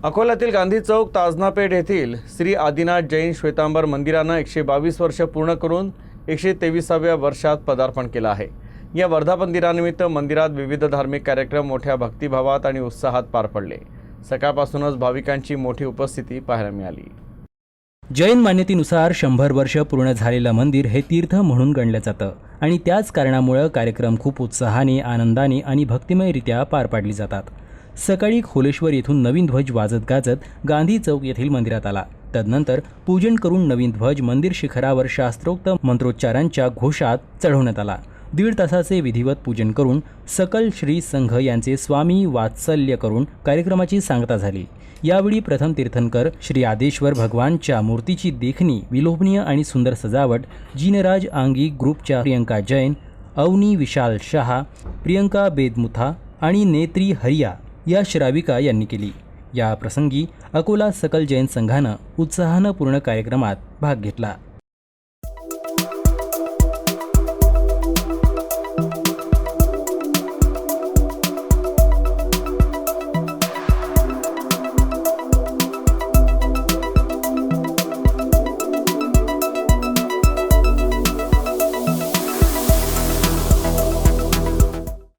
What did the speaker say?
अकोल्यातील गांधी चौक ताजनापेठ येथील श्री आदिनाथ जैन श्वेतांबर मंदिरानं 122 वर्ष पूर्ण करून 123व्या वर्षात पदार्पण केलं आहे। या वर्धापन दिनानिमित्त मंदिरात विविध धार्मिक कार्यक्रम मोठ्या भक्तिभावात आणि उत्साहात पार पडले। सकाळपासूनच भाविकांची मोठी उपस्थिती पाहायला मिळाली। जैन मान्यतेनुसार 100 वर्ष पूर्ण झालेलं मंदिर हे तीर्थ म्हणून गणलं जातं आणि त्याच कारणामुळे कार्यक्रम खूप उत्साहाने, आनंदाने आणि भक्तिमयरित्या पार पाडले जातात। सकाळी खोलेश्वर येथून नवीन ध्वज वाजत गाजत गांधी चौक येथील मंदिरात आला। तदनंतर पूजन करून नवीन ध्वज मंदिर शिखरावर शास्त्रोक्त मंत्रोच्चारांच्या घोषात चढवण्यात आला। 1.5 तासाचे विधिवत पूजन करून सकल श्री संघ यांचे स्वामी वात्सल्य करून कार्यक्रमाची सांगता झाली। यावेळी प्रथम तीर्थंकर श्री आदेश्वर भगवानच्या मूर्तीची देखणी, विलोभनीय आणि सुंदर सजावट जिनराज आंगी ग्रुपच्या प्रियंका जैन, अवनी विशाल शहा, प्रियंका बेदमुथा आणि नेत्री हरिया या श्राविका यांनी केली। या प्रसंगी अकोला सकल जैन संघानं उत्साहानं पूर्ण कार्यक्रमात भाग घेतला।